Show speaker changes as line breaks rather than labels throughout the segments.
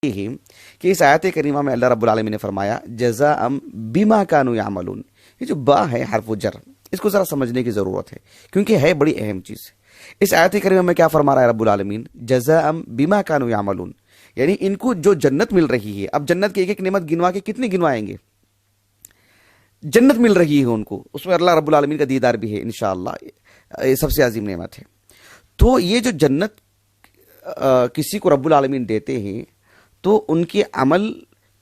کہ اس آیت کریمہ میں اللہ رب العالمین نے فرمایا جزاء بما کانوا یعملون. یہ جو با ہے حرف جر، اس کو ذرا سمجھنے کی ضرورت ہے کیونکہ ہے بڑی اہم چیز. اس آیت کریمہ میں کیا فرما رہا ہے رب العالمین؟ جزاء بما کانوا یعملون، یعنی ان کو جو جنت مل رہی ہے. اب جنت کی ایک ایک نعمت گنوا کے کتنی گنوائیں گے؟ جنت مل رہی ہے ان کو، اس میں اللہ رب العالمین کا دیدار بھی ہے انشاءاللہ. یہ سب سے عظیم نعمت ہے. تو یہ جو جنت کسی کو رب العالمین دیتے ہیں تو ان کے عمل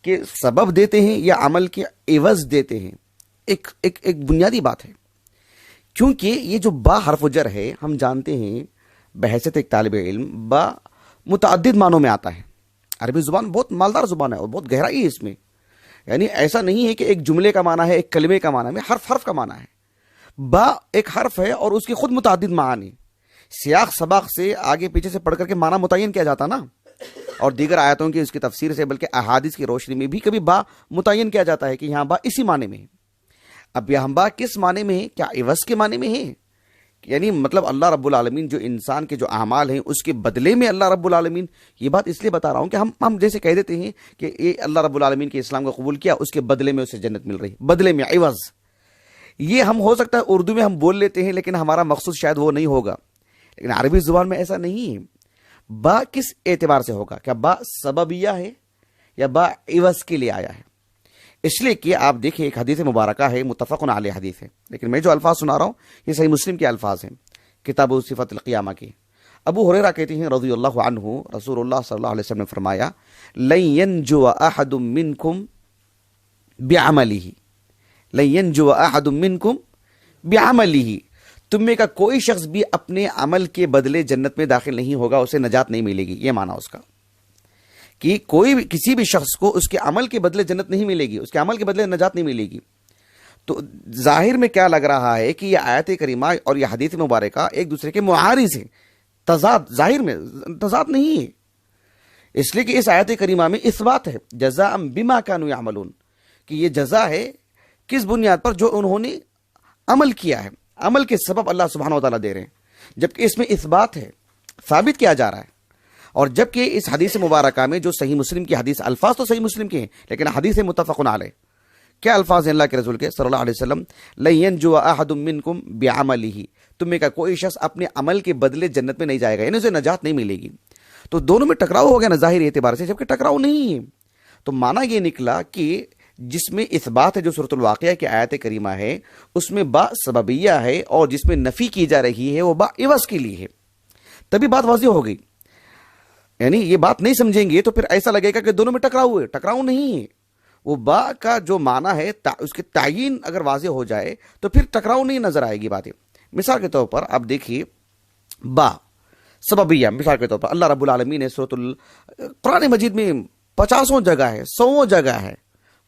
کے سبب دیتے ہیں یا عمل کے عوض دیتے ہیں؟ ایک بنیادی بات ہے. کیونکہ یہ جو با حرف جر ہے، ہم جانتے ہیں بحیثیت ایک طالب علم با متعدد معنوں میں آتا ہے. عربی زبان بہت مالدار زبان ہے اور بہت گہرائی ہے اس میں. یعنی ایسا نہیں ہے کہ ایک جملے کا معنی ہے، ایک کلمے کا معنی ہے، حرف کا معنی ہے. با ایک حرف ہے اور اس کے خود متعدد معنی. سیاق سباق سے آگے پیچھے سے پڑھ کر کے معنی متعین کیا جاتا نا، اور دیگر آیاتوں کی اس کی تفسیر سے بلکہ احادیث کی روشنی میں بھی کبھی با متعین کیا جاتا ہے کہ یہاں با اسی معنی میں ہے. اب یہاں با کس معنی میں ہے؟ کیا عوض کے معنی میں ہے؟ یعنی مطلب اللہ رب العالمین جو انسان کے جو اعمال ہیں اس کے بدلے میں اللہ رب العالمین. یہ بات اس لیے بتا رہا ہوں کہ ہم جیسے کہہ دیتے ہیں کہ یہ اللہ رب العالمین کے اسلام کو قبول کیا، اس کے بدلے میں اسے جنت مل رہی، بدلے میں عوض. یہ ہم ہو سکتا ہے اردو میں ہم بول لیتے ہیں لیکن ہمارا مقصود شاید وہ نہیں ہوگا. لیکن عربی زبان میں ایسا نہیں ہے. با کس اعتبار سے ہوگا؟ کیا با سببیہ ہے یا با عوض کے لیے آیا ہے؟ اس لیے کہ آپ دیکھیں ایک حدیث مبارکہ ہے، متفق علیہ حدیث ہے، لیکن میں جو الفاظ سنا رہا ہوں یہ صحیح مسلم کے الفاظ ہیں، کتاب صفت القیامہ کے. ابو ہریرہ کہتے ہیں رضی اللہ عنہ، رسول اللہ صلی اللہ علیہ وسلم نے فرمایا لن ينجو احد منکم بعملہ، لن ينجو احد منکم بعملہ، تم میں کا کوئی شخص بھی اپنے عمل کے بدلے جنت میں داخل نہیں ہوگا، اسے نجات نہیں ملے گی. یہ معنی اس کا کہ کوئی بھی کسی بھی شخص کو اس کے عمل کے بدلے جنت نہیں ملے گی، اس کے عمل کے بدلے نجات نہیں ملے گی. تو ظاہر میں کیا لگ رہا ہے کہ یہ آیت کریمہ اور یہ حدیث مبارکہ ایک دوسرے کے معارض ہیں. تضاد، ظاہر میں تضاد نہیں ہے، اس لیے کہ اس آیت کریمہ میں اثبات ہے جزاء بما کانوا یعملون، کہ یہ جزا ہے کس بنیاد پر؟ جو انہوں نے عمل کیا ہے، عمل کے سبب اللہ سبحانہ و تعالیٰ دے رہے ہیں. جبکہ اس میں اثبات ہے، ثابت کیا جا رہا ہے. اور جبکہ اس حدیث مبارکہ میں جو صحیح مسلم کی حدیث، الفاظ تو صحیح مسلم کے ہیں لیکن حدیث متفق علیہ، کیا الفاظ ہیں اللہ کے رسول کے صلی اللہ علیہ وسلم؟ لن ينجو احد منکم بعملہ، تم میں کا کوئی شخص اپنے عمل کے بدلے جنت میں نہیں جائے گا، یعنی اسے نجات نہیں ملے گی. تو دونوں میں ٹکراؤ ہو گیا نا ظاہر اعتبار سے، جبکہ ٹکراؤ نہیں ہے. تو معنی یہ نکلا کہ جس میں اثبات ہے جو سورۃ الواقعہ کی آیت کریمہ ہے اس میں با سببیہ ہے، اور جس میں نفی کی جا رہی ہے وہ با عوض کے لیے ہے. تبھی بات واضح ہو گئی. یعنی یہ بات نہیں سمجھیں گے تو پھر ایسا لگے گا کہ دونوں میں ٹکراؤ ہے. ٹکراؤ نہیں ہے. وہ با کا جو معنی ہے اس کے تعین اگر واضح ہو جائے تو پھر ٹکراؤ نہیں نظر آئے گی باتیں. مثال کے طور پر آپ دیکھیے با سببیہ، مثال کے طور پر اللہ رب العالمین نے قرآن مجید میں 50 جگہ ہے، 100 جگہ ہے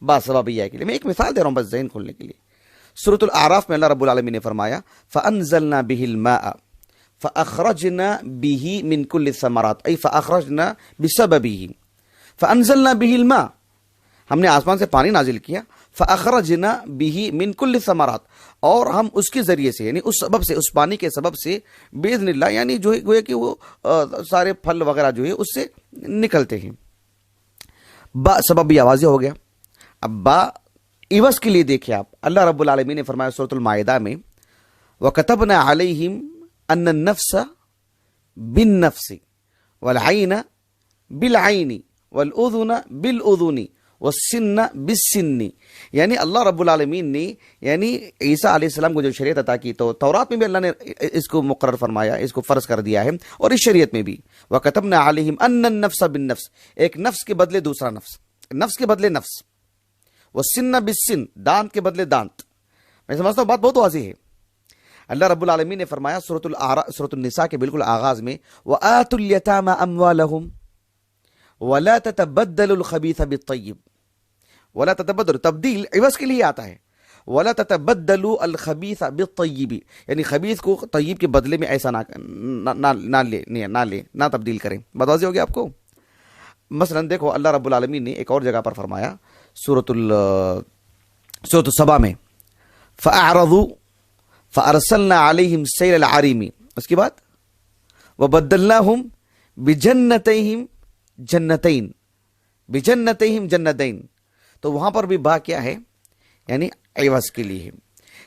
با سببیہ کے لیے. میں ایک مثال دے رہا ہوں بس ذہن کھولنے کے لیے. سورۃ الاعراف میں اللہ رب العالمین نے فرمایا فَأَنزَلْنَا بِهِ الْمَاءَ فَأَخْرَجْنَا بِهِ مِنْ كُلِّ الثَّمَرَاتِ أي فَأَخْرَجْنَا بِسَبَبِهِ فَأَنزَلْنَا بِهِ الْمَاءَ، ہم نے آسمان سے پانی نازل کیا، فَأَخْرَجْنَا بِهِ مِنْ كُلِّ الثَّمَرَاتِ، اور ہم اس کے ذریعے سے یعنی اس سبب سے، اس پانی کے سبب سے بِإِذْنِ اللَّهِ، یعنی جو ہے گویا کہ وہ سارے پھل وغیرہ جو ہے اس سے نکلتے ہیں. با سببیہ واضح ہو گیا. اب با عوض کے لیے دیکھیں آپ، اللہ رب العالمین نے فرمایا سورۃ المائدہ میں وَكَتَبْنَا عَلَيْهِمْ أَنَّ النَّفْسَ بِالنَّفْسِ وَالْعَيْنَ بِالْعَيْنِ وَالْأُذُنَ بِالْأُذُنِ وَالسِّنَّ بِالسِّنِّ. یعنی اللہ رب العالمین نے یعنی عیسیٰ علیہ السلام کو جو شریعت عطا کی تو تورات میں بھی اللہ نے اس کو مقرر فرمایا، اس کو فرض کر دیا ہے، اور اس شریعت میں بھی وَكَتَبْنَا عَلَيْهِمْ أَنَّ النَّفْسَ بِالنَّفْسِ، ایک نفس کے بدلے دوسرا نفس، نفس کے بدلے نفس، والسن بالسن، دانت کے بدلے دانت. میں سمجھتا ہوں بات بہت واضح ہے. اللہ رب العالمین نے فرمایا سورۃ النساء کے بالکل آغاز میں وَآتُوا الْيَتَامَى أَمْوَالَهُمْ وَلَا تَتَبَدَّلُوا الْخَبِيثَ بِالطَّيِّبِ، وَلَا تَتَبَدَّلُوا، تبدیل عوض کے لیے آتا ہے، وَلَا تَتَبَدَّلُوا الْخَبِيثَ بِالطَّيِّبِ، یعنی خبیث کو طیب کے بدلے میں ایسا نہ تبدیل کریں. بات واضح ہو گیا آپ کو. مثلا دیکھو اللہ رب العالمین نے ایک اور جگہ پر فرمایا سورۃ السبا میں فَأَعْرَضُوا فَأَرْسَلْنَا عَلَيْهِمْ سَيْلَ الْعَارِمِ، اس کے بعد وَبَدَّلْنَاهُمْ بِجَنَّتَيْهِمْ جَنَّتَيْن بجنتہم جنتین، تو وہاں پر بھی با کیا ہے؟ یعنی عوض کے لیے ہے۔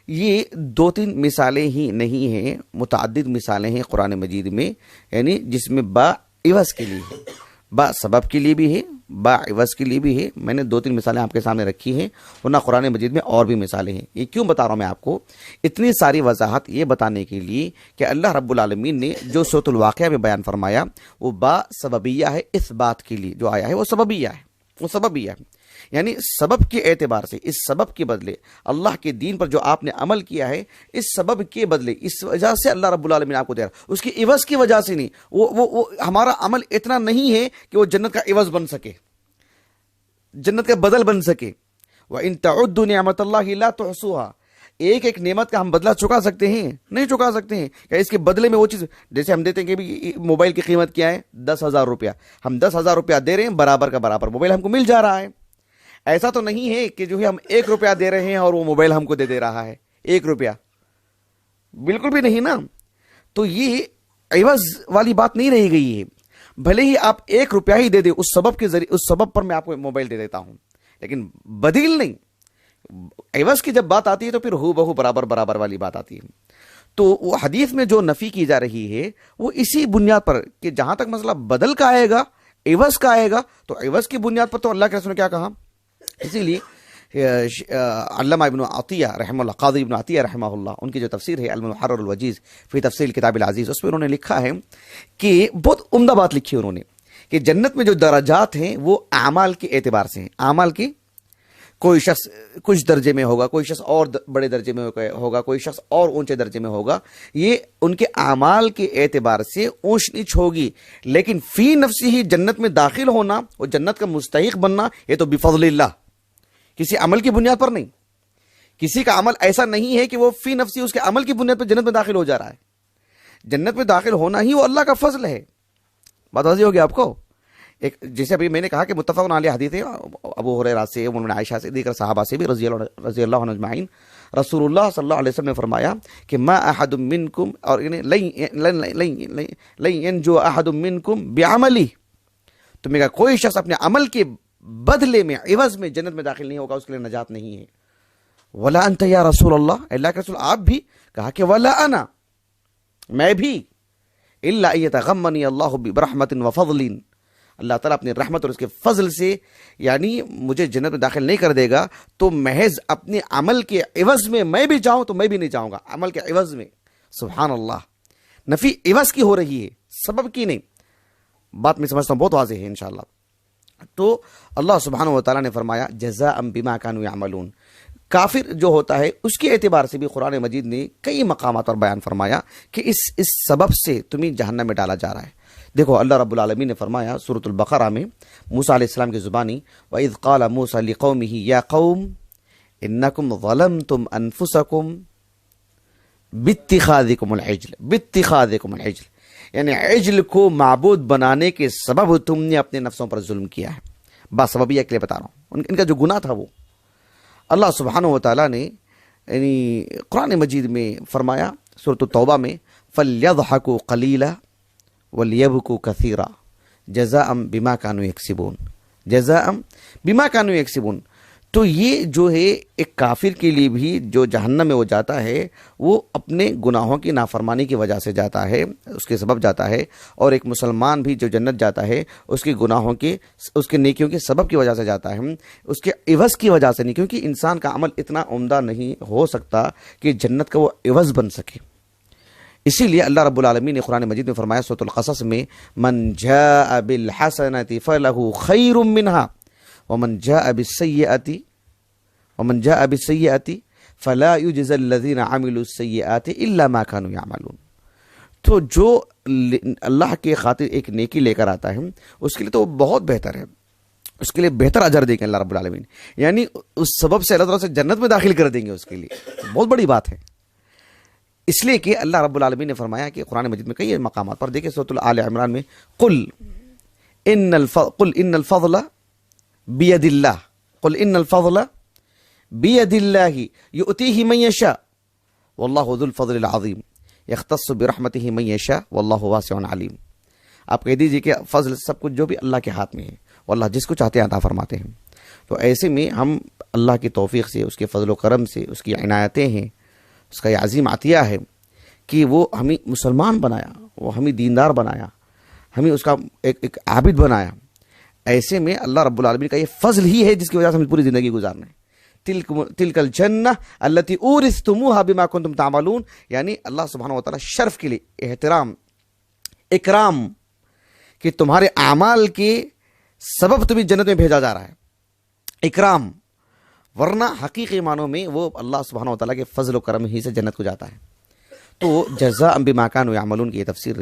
یہ 2-3 مثالیں ہی نہیں ہیں، متعدد مثالیں ہیں قرآن مجید میں، یعنی جس میں با عوض کے لیے ہے، با سبب کے لیے بھی ہے، با عوض کے لیے بھی ہے۔ میں نے 2-3 مثالیں آپ کے سامنے رکھی ہیں، ورنہ قرآن مجید میں اور بھی مثالیں ہیں۔ یہ کیوں بتا رہا ہوں میں آپ کو؟ اتنی ساری وضاحت یہ بتانے کے لیے کہ اللہ رب العالمین نے جو سورۃ الواقعہ میں بیان فرمایا وہ با سببیہ ہے، اس بات کے لیے جو آیا ہے وہ سببیہ ہے، وہ سببیہ ہے، یعنی سبب کے اعتبار سے، اس سبب کے بدلے اللہ کے دین پر جو آپ نے عمل کیا ہے، اس سبب کے بدلے، اس وجہ سے اللہ رب العالمین آپ کو دے رہا، اس کی عوض کی وجہ سے نہیں۔ وہ ہمارا عمل اتنا نہیں ہے کہ وہ جنت کا عوض بن سکے، جنت کا بدل بن سکے۔ وَإِن تَعُدُّوا نِعْمَةَ اللَّهِ لَا تُحْصُوهَا، ایک نعمت کا ہم بدلہ چکا سکتے ہیں؟ نہیں چکا سکتے ہیں۔ کہ اس کے بدلے میں وہ چیز، جیسے ہم دیتے ہیں کہ بھی موبائل کی قیمت کیا ہے؟ 10,000 روپیہ، ہم 10,000 روپیہ دے رہے ہیں، برابر کا برابر موبائل ہم کو مل جا رہا ہے۔ ایسا تو نہیں ہے کہ جو ہے ہم 1 روپیہ دے رہے ہیں اور وہ موبائل ہم کو دے رہا ہے 1 روپیہ، بالکل بھی نہیں نا۔ تو یہ عوض والی بات نہیں رہی گئی ہے، بھلے ہی آپ 1 روپیہ ہی دے دیں، اس سبب کے ذریعے، اس سبب پر میں آپ کو موبائل دے دیتا ہوں، لیکن بدیل نہیں۔ عوض کی جب بات آتی ہے تو پھر ہو بہو برابر برابر والی بات آتی ہے۔ تو وہ حدیث میں جو نفی کی جا رہی ہے وہ اسی بنیاد پر کہ جہاں تک مسئلہ بدل کا آئے گا، عوض کا آئے گا، تو عوض کی بنیاد پر تو اللہ کے رسول نے کیا کہا؟ اسی لیے علامہ ابن عطیہ رحمہ اللہ، قاضی ابن عطیہ رحمہ اللہ، ان کی جو تفسیر ہے المحرر الوجیز فی تفسیر کتاب العزیز، اس میں انہوں نے لکھا ہے کہ بہت عمدہ بات لکھی انہوں نے کہ جنت میں جو درجات ہیں وہ اعمال کے اعتبار سے ہیں۔ اعمال کی، کوئی شخص کچھ درجے میں ہوگا، کوئی شخص اور بڑے درجے میں ہوگا، کوئی شخص اور اونچے درجے میں ہوگا، یہ ان کے اعمال کے اعتبار سے اونچ نیچ ہوگی، لیکن فی نفسی ہی جنت میں داخل ہونا، وہ جنت کا مستحق بننا، یہ تو بفضل اللہ، کسی عمل کی بنیاد پر نہیں۔ کسی کا عمل ایسا نہیں ہے کہ وہ فی نفسی اس کے عمل کی بنیاد پر جنت میں داخل ہو جا رہا ہے، جنت میں داخل ہونا ہی وہ اللہ کا فضل ہے۔ بات واضح ہوگی آپ کو؟ ایک جیسے ابھی میں نے کہا کہ متفق علیہ حدیث ہے، ابو ہریرہ سے، ام عائشہ سے، دیگر صحابہ سے بھی رضی اللہ عنہ اجمعین، رسول اللہ صلی اللہ علیہ وسلم نے فرمایا کہ ما احد منکم، اور لن ينجو احد منکم بعملی، تمہیں کا کوئی شخص اپنے عمل کے بدلے میں، عوض میں جنت میں داخل نہیں ہوگا، اس کے لیے نجات نہیں ہے۔ ولا انت یا رسول اللہ، اللہ کے رسول آپ بھی؟ کہا کہ ولا انا، میں بھی، الا ان يتغمني اللہ برحمت وفضل، اللہ تعالیٰ اپنی رحمت اور اس کے فضل سے یعنی مجھے جنت میں داخل نہیں کر دے گا تو محض اپنے عمل کے عوض میں میں بھی جاؤں تو میں بھی نہیں جاؤں گا، عمل کے عوض میں۔ سبحان اللہ، نفی عوض کی ہو رہی ہے، سبب کی نہیں۔ بات میں سمجھتا ہوں بہت واضح ہے انشاءاللہ۔ تو اللہ سبحانہ و تعالیٰ نے فرمایا جزاء بما كانوا يعملون، کافر جو ہوتا ہے اس کے اعتبار سے بھی قرآن مجید نے کئی مقامات پر بیان فرمایا کہ اس سبب سے تمہیں جہنم میں ڈالا جا رہا ہے۔ دیکھو اللہ رب العالمین نے فرمایا سورۃ البقرہ میں موسیٰ علیہ السلام کی زبانی، وَإِذْ قَالَ مُوسَى لِقَوْمِهِ يَا قَوْمِ إِنَّكُمْ ظَلَمْتُمْ أَنفُسَكُمْ بِاتِّخَاذِكُمُ الْعِجْلِ، یعنی عجل کو معبود بنانے کے سبب تم نے اپنے نفسوں پر ظلم کیا ہے۔ بات سببیہ کے لیے بتا رہا ہوں، ان کا جو گناہ تھا وہ اللہ سبحانہ و تعالیٰ نے یعنی قرآن مجید میں فرمایا سورۃ التوبہ میں فَلْيَضْحَكُوا قَلِيلًا وَلْيَبْكُوا كَثِيرًا جَزَاءً بِمَا كَانُوا يَكْسِبُونَ، جَزَاءً بِمَا كَانُوا يَكْسِبُونَ۔ تو یہ جو ہے ایک کافر کے لیے بھی جو جہنم میں وہ جاتا ہے وہ اپنے گناہوں کی نافرمانی کی وجہ سے جاتا ہے، اس کے سبب جاتا ہے، اور ایک مسلمان بھی جو جنت جاتا ہے اس کے گناہوں کے، اس کے نیکیوں کے سبب کی وجہ سے جاتا ہے، اس کے عوض کی وجہ سے نہیں، کیونکہ انسان کا عمل اتنا عمدہ نہیں ہو سکتا کہ جنت کا وہ عوض بن سکے۔ اسی لیے اللہ رب العالمین نے قرآن مجید میں فرمایا سورۃ القصص میں من جاء بالحسنۃ فلہ خیر منہا ومن جاء بالسیئۃ فلا یجزی الذین عملوا السیئات الا ما كانوا یعملون۔ تو جو اللہ کے خاطر ایک نیکی لے کر آتا ہے اس کے لیے تو بہت بہتر ہے، اس کے لیے بہتر اجر دیں گے اللہ رب العالمین، یعنی اس سبب سے اللہ تعالیٰ سے جنت میں داخل کر دیں گے، اس کے لیے بہت بڑی بات ہے۔ اس لیے کہ اللہ رب العالمین نے فرمایا کہ قرآن مجید میں کئی مقامات پر دیکھیں، سورۃ آل عمران میں قل ان الفضل بید اللہ، قل ان الفضل بید اللہ یؤتیہ من یشاء واللہ ذو الفضل العظیم یختص برحمتہ من یشاء واللہ واسع علیم۔ آپ کہہ دیجئے کہ فضل سب کچھ جو بھی اللہ کے ہاتھ میں ہے، وہ اللہ جس کو چاہتے ہیں عطا فرماتے ہیں. تو ایسے میں ہم اللہ کی توفیق سے، اس کے فضل و کرم سے، اس کی عنایتیں ہیں، اس کا یہ عظیم عطیہ ہے کہ وہ ہمیں مسلمان بنایا، وہ ہمیں دیندار بنایا، ہمیں اس کا ایک عابد بنایا. ایسے میں اللہ رب العالمین کا یہ فضل ہی ہے جس کی وجہ سے ہمیں پوری زندگی گزارنا ہے. تلک الجنہ التی اورثتموها بما کنتم تعملون، یعنی اللہ سبحانہ وتعالی شرف کے لیے، احترام، اکرام، کہ تمہارے اعمال کے سبب تمہیں جنت میں بھیجا جا رہا ہے. اکرام، ورنہ حقیقی معنوں میں وہ اللہ سبحانہ وتعالی کے فضل و کرم ہی سے جنت کو جاتا ہے. تو جزاء بما کانوا یعملون کی یہ تفسیر رہی.